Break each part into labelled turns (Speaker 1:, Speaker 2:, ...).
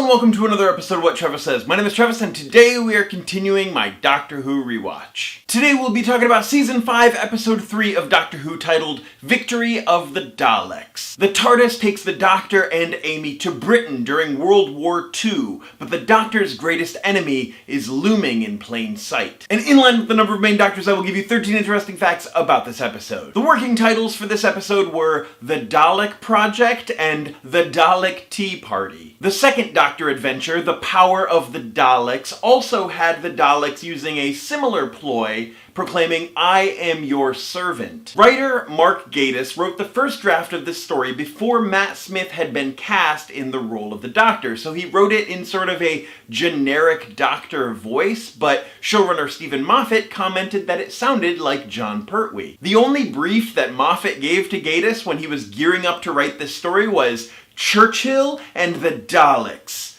Speaker 1: Hello and welcome to another episode of What Travis Says. My name is Travis and today we are continuing my Doctor Who rewatch. Today we'll be talking about Season 5, Episode 3 of Doctor Who titled Victory of the Daleks. The TARDIS takes the Doctor and Amy to Britain during World War II, but the Doctor's greatest enemy is looming in plain sight. And in line with the number of main Doctors, I will give you 13 interesting facts about this episode. The working titles for this episode were The Dalek Project and The Dalek Tea Party. The second Doctor adventure, The Power of the Daleks, also had the Daleks using a similar ploy, proclaiming, "I am your servant." Writer Mark Gatiss wrote the first draft of this story before Matt Smith had been cast in the role of the Doctor, so he wrote it in sort of a generic Doctor voice, but showrunner Stephen Moffat commented that it sounded like Jon Pertwee. The only brief that Moffat gave to Gatiss when he was gearing up to write this story was Churchill and the Daleks.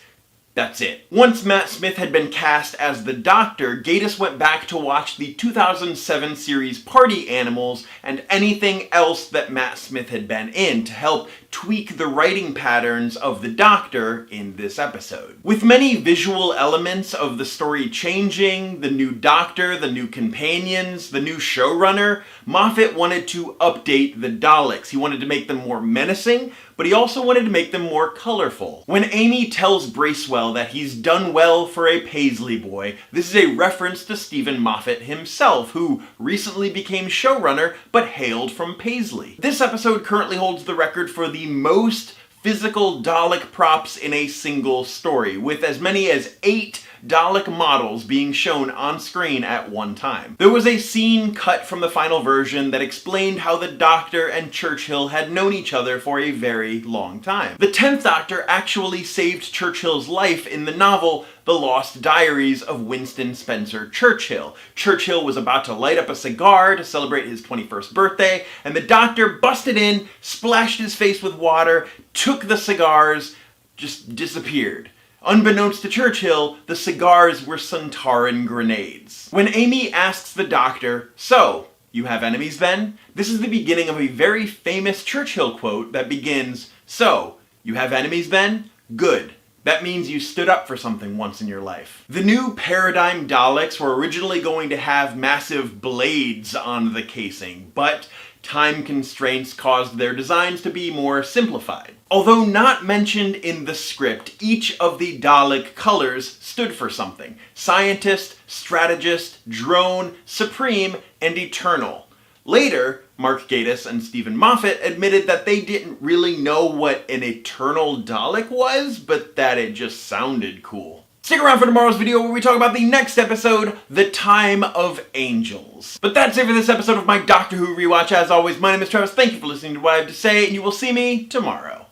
Speaker 1: That's it. Once Matt Smith had been cast as the Doctor, Gatiss went back to watch the 2007 series Party Animals and anything else that Matt Smith had been in to help tweak the writing patterns of the Doctor in this episode. With many visual elements of the story changing, the new Doctor, the new companions, the new showrunner, Moffat wanted to update the Daleks. He wanted to make them more menacing, but he also wanted to make them more colorful. When Amy tells Bracewell that he's done well for a Paisley boy, this is a reference to Stephen Moffat himself, who recently became showrunner but hailed from Paisley. This episode currently holds the record for the most physical Dalek props in a single story, with as many as 8 Dalek models being shown on screen at one time. There was a scene cut from the final version that explained how the Doctor and Churchill had known each other for a very long time. The 10th Doctor actually saved Churchill's life in the novel The Lost Diaries of Winston Spencer Churchill. Churchill was about to light up a cigar to celebrate his 21st birthday, and the Doctor busted in, splashed his face with water, took the cigars, just disappeared. Unbeknownst to Churchill, the cigars were Sontaran grenades. When Amy asks the Doctor, "So, you have enemies then?" this is the beginning of a very famous Churchill quote that begins, "So, you have enemies then? Good. That means you stood up for something once in your life." The new Paradigm Daleks were originally going to have massive blades on the casing, but time constraints caused their designs to be more simplified. Although not mentioned in the script, each of the Dalek colors stood for something. Scientist, strategist, drone, supreme, and eternal. Later, Mark Gatiss and Stephen Moffat admitted that they didn't really know what an eternal Dalek was, but that it just sounded cool. Stick around for tomorrow's video where we talk about the next episode, The Time of Angels. But that's it for this episode of my Doctor Who rewatch. As always, my name is Travis. Thank you for listening to what I have to say, and you will see me tomorrow.